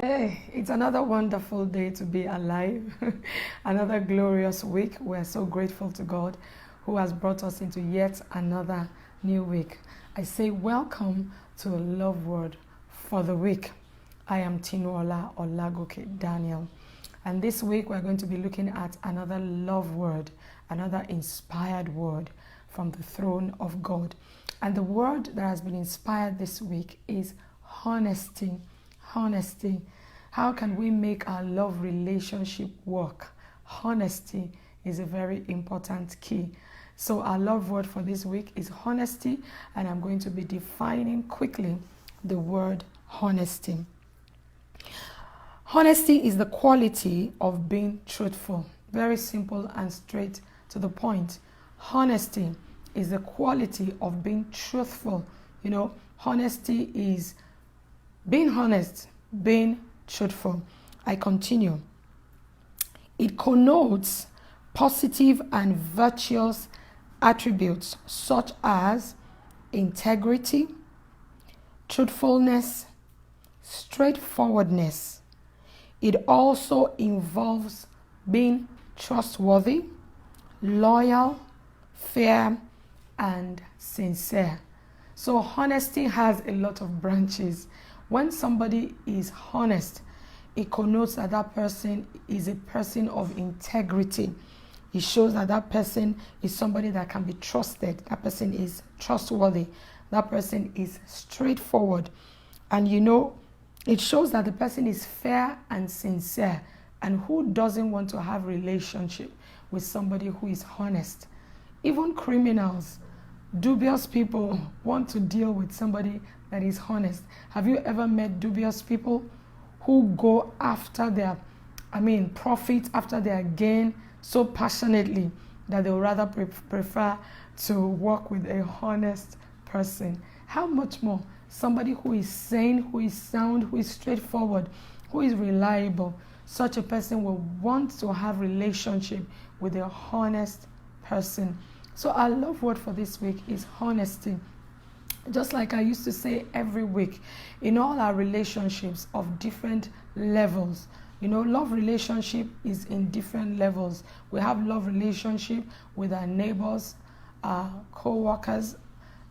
Hey, it's another wonderful day to be alive. Another glorious week. We're so grateful to God who has brought us into yet another new week. I say welcome to a love word for the week. I am Tinola Olagoke-Daniel. And this week we're going to be looking at another love word, another inspired word from the throne of God. And the word that has been inspired this week is honesty. Honesty. How can we make our love relationship work? Honesty is a very important key. So our love word for this week is honesty, and I'm going to be defining quickly the word honesty. Honesty is the quality of being truthful. Very simple and straight to the point. Honesty is the quality of being truthful. Honesty is being honest, being truthful. I continue. It connotes positive and virtuous attributes such as integrity, truthfulness, straightforwardness. It also involves being trustworthy, loyal, fair, and sincere. So honesty has a lot of branches. When somebody is honest, it connotes that that person is a person of integrity. It shows that that person is somebody that can be trusted. That person is trustworthy. That person is straightforward. And it shows that the person is fair and sincere. And who doesn't want to have a relationship with somebody who is honest? Even criminals, dubious people want to deal with somebody that is honest. Have you ever met dubious people who go after their, profit, after their gain so passionately that they would rather prefer to work with a honest person? How much more somebody who is sane, who is sound, who is straightforward, who is reliable? Such a person will want to have relationship with a honest person. So our love word for this week is honesty. Just like I used to say every week, in all our relationships of different levels, love relationship is in different levels. We have love relationship with our neighbors, our co-workers,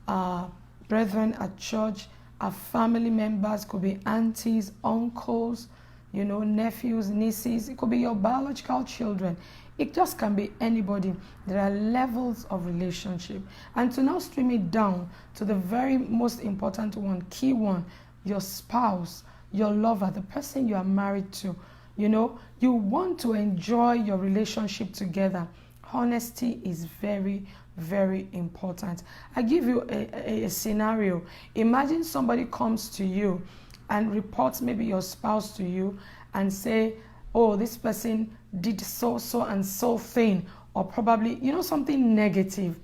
our brethren at church, our family members, could be aunties, uncles, nephews, nieces. It could be your biological children. It just can be anybody. There are levels of relationship. And to now stream it down to the very most important one, key one, your spouse, your lover, the person you are married to. You want to enjoy your relationship together. Honesty is very, very important. I give you a scenario. Imagine somebody comes to you and reports maybe your spouse to you and say, oh, this person did so and so thing, or probably something negative.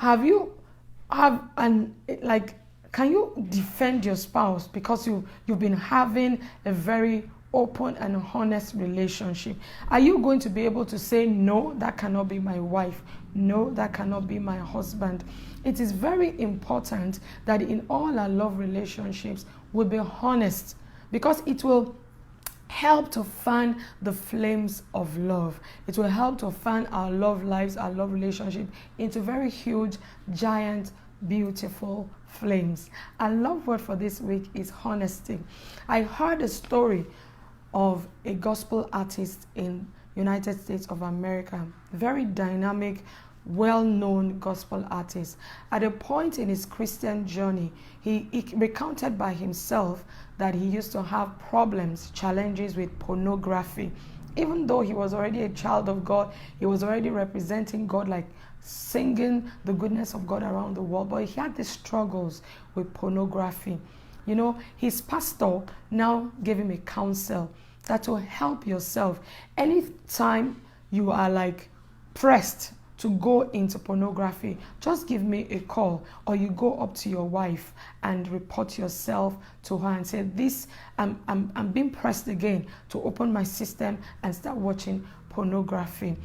Can you defend your spouse because you've been having a very open and honest relationship? Are you going to be able to say, no, that cannot be my wife, no, that cannot be my husband? It is very important that in all our love relationships we be honest, because it will help to fan the flames of love. It will help to fan our love lives, our love relationship into very huge, giant, beautiful flames. Our love word for this week is honesty. I heard a story of a gospel artist in United States of America, very dynamic, well-known gospel artist. At a point in his Christian journey, he recounted by himself that he used to have problems, challenges with pornography. Even though he was already a child of God, he was already representing God, like singing the goodness of God around the world, but he had these struggles with pornography. His pastor now gave him a counsel that will help yourself. Anytime you are pressed to go into pornography, just give me a call, or you go up to your wife and report yourself to her and say, this, I'm being pressed again to open my system and start watching pornography.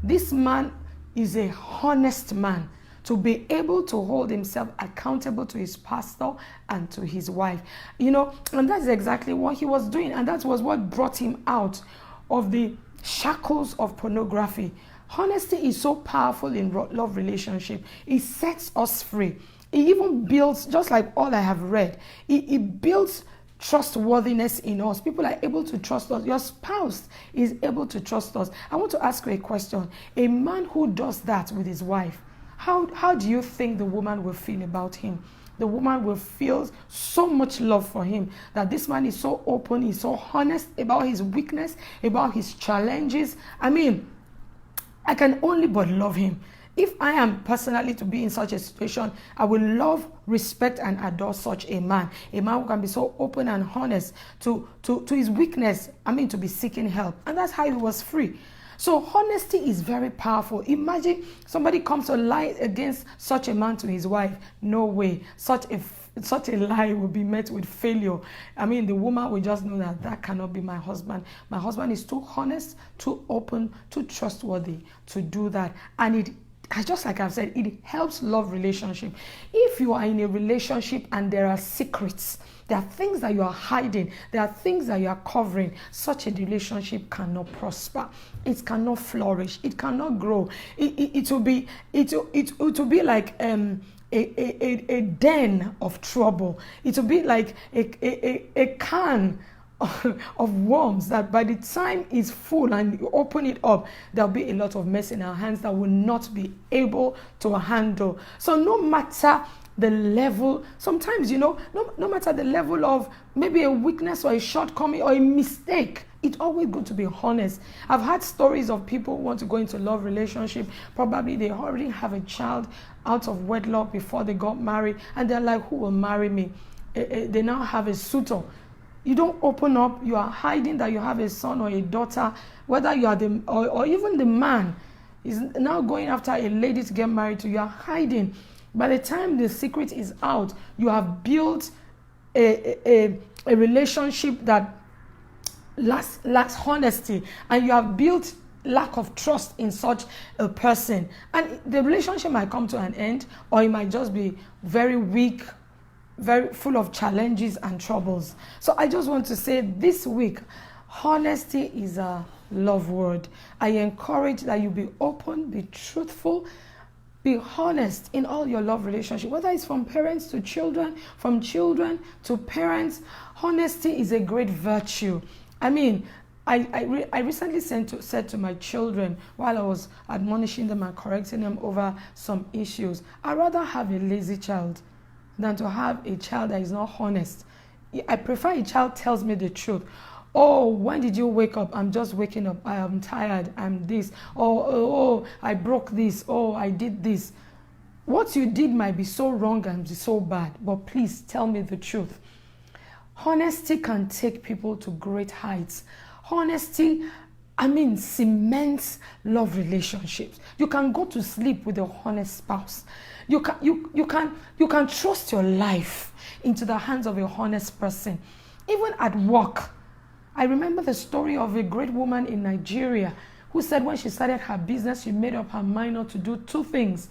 This man is a honest man. to be able to hold himself accountable to his pastor and to his wife. And that's exactly what he was doing. And that was what brought him out of the shackles of pornography. Honesty is so powerful in love relationship. It sets us free. It even builds, just like all I have read, it builds trustworthiness in us. People are able to trust us. Your spouse is able to trust us. I want to ask you a question. A man who does that with his wife, how do you think the woman will feel about him? The woman will feel so much love for him, that this man is so open, he's so honest about his weakness, about his challenges. I mean, I can only but love him. If I am personally to be in such a situation, I will love, respect, and adore such a man. A man who can be so open and honest to his weakness, to be seeking help. And that's how he was free. So honesty is very powerful. Imagine somebody comes to lie against such a man to his wife. No way. Such a lie will be met with failure. The woman will just know that cannot be my husband. My husband is too honest, too open, too trustworthy to do that. And just like I've said, it helps love relationship. If you are in a relationship and there are secrets, there are things that you are hiding, there are things that you are covering, such a relationship cannot prosper. It cannot flourish. It cannot grow. It will be like a den of trouble. It will be like a can of worms that by the time it's full and you open it up, there'll be a lot of mess in our hands that will not be able to handle. So no matter the level, sometimes, no matter the level of maybe a weakness or a shortcoming or a mistake, it's always good to be honest. I've had stories of people who want to go into love relationship. Probably they already have a child out of wedlock before they got married, and they're like, who will marry me? They now have a suitor. You don't open up, you are hiding that you have a son or a daughter, whether you are or even the man is now going after a lady to get married to, you are hiding. By the time the secret is out, you have built a relationship that lacks honesty, and you have built lack of trust in such a person. And the relationship might come to an end, or it might just be very weak, very full of challenges and troubles. So I just want to say this week, honesty is a love word. I encourage that you be open, be truthful, be honest in all your love relationship, whether it's from parents to children, from children to parents. Honesty is a great virtue. I recently said to my children, while I was admonishing them and correcting them over some issues, I'd rather have a lazy child than to have a child that is not honest. I prefer a child tells me the truth. Oh, when did you wake up? I'm just waking up. I am tired. I'm this. Oh, I broke this. Oh, I did this. What you did might be so wrong and be so bad, but please tell me the truth. Honesty can take people to great heights. Honesty, cements love relationships. You can go to sleep with a honest spouse. You can trust your life into the hands of a honest person. Even at work. I remember the story of a great woman in Nigeria who said when she started her business, she made up her mind not to do two things: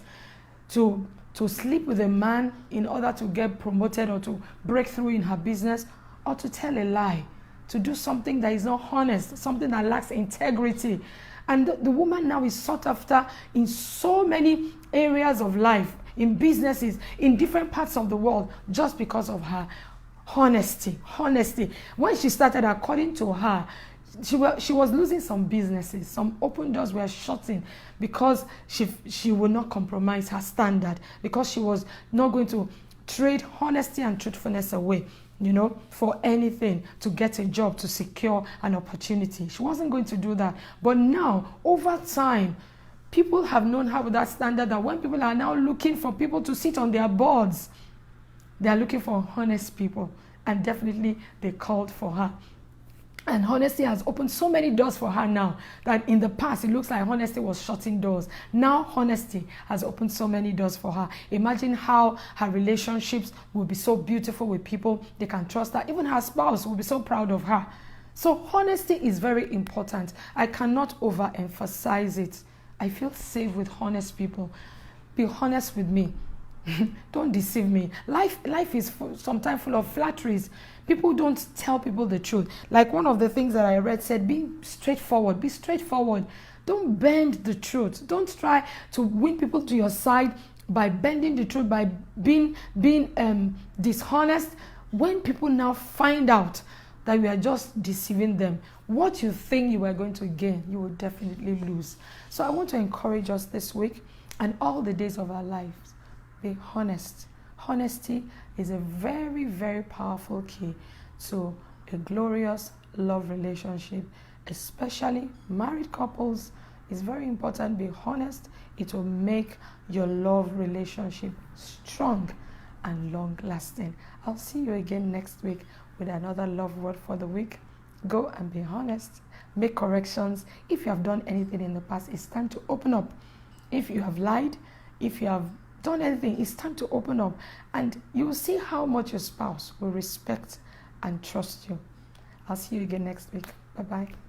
to sleep with a man in order to get promoted or to break through in her business, or to tell a lie, to do something that is not honest, something that lacks integrity. And the woman now is sought after in so many areas of life, in businesses, in different parts of the world, just because of her honesty. When she started, according to her, she was losing some businesses. Some open doors were shutting because she would not compromise her standard, because she was not going to trade honesty and truthfulness away, for anything, to get a job, to secure an opportunity. She wasn't going to do that. But now, over time, people have known her with that standard, that when people are now looking for people to sit on their boards, they are looking for honest people. And definitely they called for her. And honesty has opened so many doors for her now, that in the past it looks like honesty was shutting doors. Now honesty has opened so many doors for her. Imagine how her relationships will be so beautiful with people. They can trust her. Even her spouse will be so proud of her. So honesty is very important. I cannot overemphasize it. I feel safe with honest people. be honest with me. Don't deceive me. Life is sometimes full of flatteries. People don't tell people the truth. Like one of the things that I read said, be straightforward. Be straightforward. Don't bend the truth. Don't try to win people to your side by bending the truth, by being dishonest. When people now find out that you are just deceiving them, what you think you are going to gain, you will definitely lose. So I want to encourage us this week and all the days of our lives. Be honest. Honesty is a very, very powerful key to a glorious love relationship, especially married couples. It's very important. Be honest. It will make your love relationship strong and long lasting. I'll see you again next week with another love word for the week. Go and be honest. Make corrections. If you have done anything in the past, it's time to open up. If you have lied, if you have done anything, it's time to open up, and you will see how much your spouse will respect and trust you. I'll see you again next week. Bye-bye.